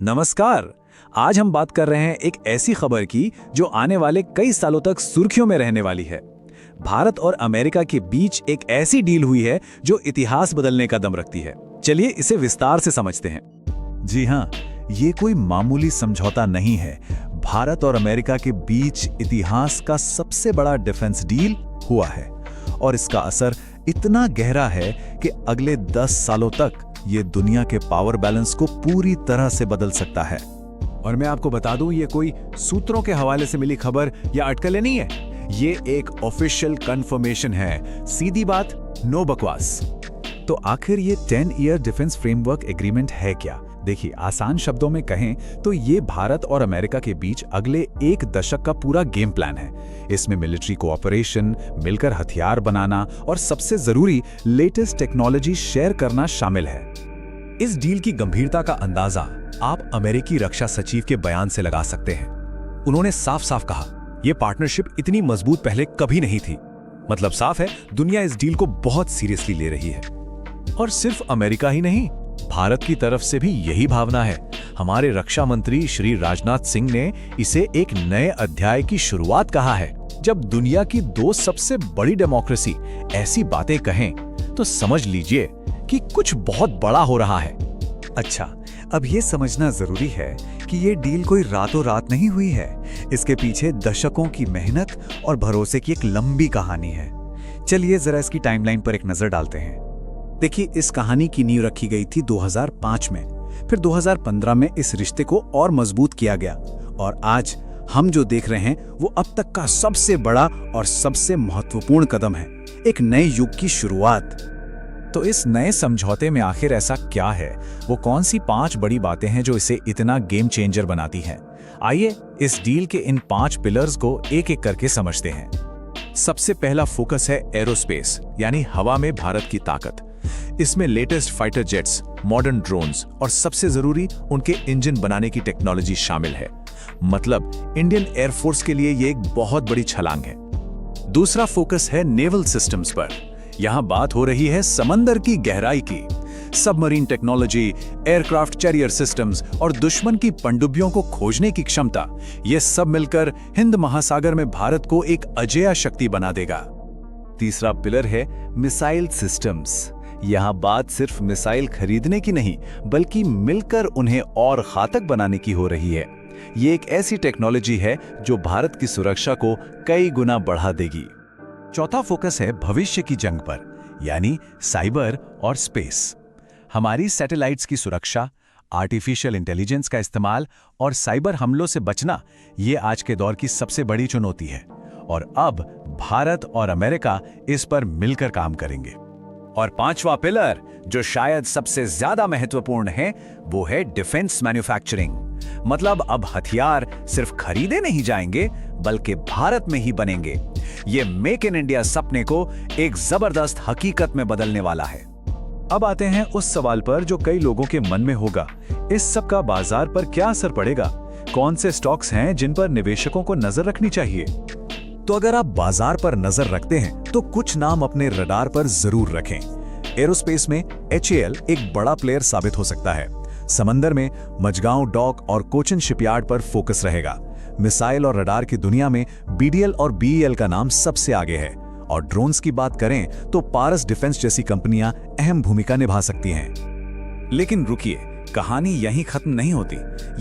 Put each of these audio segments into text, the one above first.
नमस्कार। आज हम बात कर रहे हैं एक ऐसी खबर की जो आने वाले कई सालों तक सुर्खियों में रहने वाली है। भारत और अमेरिका के बीच एक ऐसी डील हुई है जो इतिहास बदलने का दम रखती है। चलिए इसे विस्तार से समझते हैं। जी हाँ, ये कोई मामूली समझौता नहीं है। भारत और अमेरिका के बीच इतिहास का सबसे बड़ा डिफेंस डील हुआ है और इसका असर इतना गहरा है कि अगले 10 सालों तक ये दुनिया के पावर बैलेंस को पूरी तरह से बदल सकता है। और मैं आपको बता दूं, ये कोई सूत्रों के हवाले से मिली खबर या अटकलें नहीं है। ये एक ऑफिशियल कंफर्मेशन है। सीधी बात, नो बकवास। तो आखिर ये 10 ईयर डिफेंस फ्रेमवर्क एग्रीमेंट है क्या? देखिए, आसान शब्दों में कहें तो ये भारत और अमेरिका के बीच अगले 1 दशक का पूरा गेम प्लान है। इसमें मिलिट्री कोऑपरेशन, मिलकर हथियार बनाना और सबसे जरूरी लेटेस्ट टेक्नोलॉजी शेयर करना शामिल है। इस डील की गंभीरता का अंदाजा आप अमेरिकी रक्षा सचिव के बयान से लगा सकते हैं। उन्होंने साफ साफ कहा, यह पार्टनरशिप इतनी मजबूत पहले कभी नहीं थी। मतलब साफ है, दुनिया इस डील को बहुत सीरियसली ले रही है। और सिर्फ अमेरिका ही नहीं, भारत की तरफ से भी यही भावना है। हमारे रक्षा मंत्री श्री राजनाथ सिंह ने इसे एक नए अध्याय की शुरुआत कहा है। जब दुनिया की 2 सबसे बड़ी डेमोक्रेसी ऐसी बातें कहें तो समझ लीजिए कि कुछ बहुत बड़ा हो रहा है। अच्छा, अब ये समझना जरूरी है कि ये डील कोई रातों रात नहीं हुई है। इसके पीछे दशकों की मेहनत और भरोसे की एक लंबी कहानी है। चलिए जरा इसकी टाइमलाइन पर एक नजर डालते हैं। देखिए, इस कहानी की नींव रखी गई थी 2005 में। फिर 2015 में इस रिश्ते को और मजबूत किया गया और आज हम जो देख रहे हैं वो अब तक का सबसे बड़ा और सबसे महत्वपूर्ण कदम है। एक नए युग की शुरुआत। तो इस नए समझौते में आखिर ऐसा क्या है? वो कौन सी 5 बड़ी बातें हैं जो इसे इतना गेम चेंजर बनाती हैं? आइए इस डील के इन 5 पिलर्स को एक एक करके समझते हैं। सबसे पहला फोकस है एरोस्पेस, यानी हवा में भारत की ताकत। इसमें latest fighter jets, modern drones और सबसे जरूरी उनके इंजन बनाने की टेक्नोलॉजी शामिल है। मतलब इंडियन एयरफोर्स के लिए ये एक बहुत बड़ी छलांग है। दूसरा फोकस है नेवल सिस्टम्स पर। यहां बात हो रही है समंदर की गहराई की। Submarine technology, aircraft carrier systems और दुश्मन की पनडुब्बियों को खोजने की क्षमता, ये सब मिलकर हिंद महासागर में भारत को एक अजेय शक्ति बना देगा। तीसरा पिलर है मिसाइल सिस्टम्स। यहां बात सिर्फ मिसाइल खरीदने की नहीं, बल्कि मिलकर उन्हें और घातक बनाने की हो रही है। ये एक ऐसी टेक्नोलॉजी है जो भारत की सुरक्षा को कई गुना बढ़ा देगी। चौथा फोकस है भविष्य की जंग पर, यानी साइबर और स्पेस। हमारी सैटेलाइट्स की सुरक्षा, आर्टिफिशियल इंटेलिजेंस का इस्तेमाल और साइबर हमलों से बचना, ये आज के दौर की सबसे बड़ी चुनौती है। और अब भारत और अमेरिका इस पर मिलकर काम करेंगे। और 5वां पिलर, जो शायद सबसे ज्यादा महत्वपूर्ण है, वो है डिफेंस मैन्युफैक्चरिंग। मतलब अब हथियार सिर्फ खरीदे नहीं जाएंगे, बल्कि भारत में ही बनेंगे। ये मेक इन इंडिया सपने को एक जबरदस्त हकीकत में बदलने वाला है। अब आते हैं उस सवाल पर जो कई लोगों के मन में होगा, इस सब का बाजार पर क्या असर पड़ेगा? कौन से स्टॉक्स हैं जिन पर निवेशकों को नजर रखनी चाहिए? तो अगर आप बाजार पर नजर रखते हैं तो कुछ नाम अपने रडार पर जरूर रखें। एरोस्पेस में HAL एक बड़ा प्लेयर साबित हो सकता है। समंदर में मझगांव डॉक और कोचिन शिपयार्ड पर फोकस रहेगा। मिसाइल और रडार की दुनिया में BDL और BEL का नाम सबसे आगे है। और ड्रोन्स की बात करें तो पारस डिफेंस जैसी कंपनियां अहम भूमिका निभा सकती हैं। लेकिन रुकिए, कहानी यहीं खत्म नहीं होती।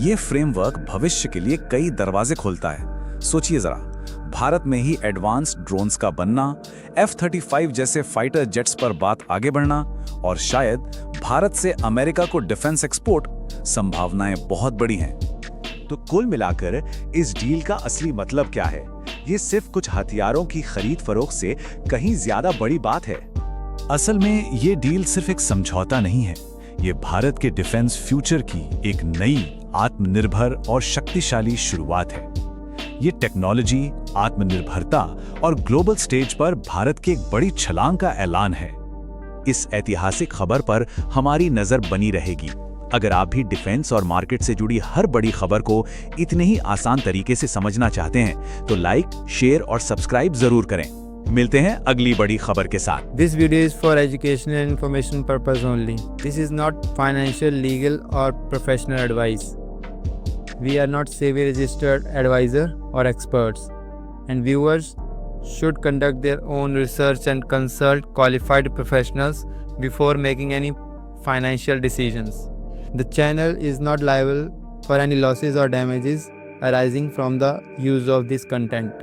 ये फ्रेमवर्क भविष्य के लिए कई दरवाजे खोलता है। सोचिए जरा, भारत में ही एडवांस ड्रोन्स का बनना, F-35 जैसे फाइटर जेट्स पर बात आगे बढ़ना और शायद भारत से अमेरिका को डिफेंस एक्सपोर्ट, संभावनाएं बहुत बड़ी हैं। तो कुल मिलाकर इस डील का असली मतलब क्या है? ये सिर्फ कुछ हथियारों की खरीद फरोख्त से कहीं ज्यादा बड़ी बात है। असल में ये डील सिर्फ एक समझौता नहीं है। ये भारत के डिफेंस फ्यूचर की एक नई, आत्मनिर्भर और शक्तिशाली शुरुआत है। ये टेक्नोलॉजी, आत्मनिर्भरता और ग्लोबल स्टेज पर भारत की एक बड़ी छलांग का ऐलान है। इस ऐतिहासिक खबर पर हमारी नजर बनी रहेगी। अगर आप भी डिफेंस और मार्केट से जुड़ी हर बड़ी खबर को इतने ही आसान तरीके से समझना चाहते हैं तो लाइक, शेयर और सब्सक्राइब जरूर करें। मिलते हैं अगली बड़ी खबर के साथ। This video is for educational and information purpose only. This is not financial, legal or professional advice. We are not SEBI registered advisor or experts, and viewers should conduct their own research and consult qualified professionals before making any financial decisions. The channel is not liable for any losses or damages arising from the use of this content.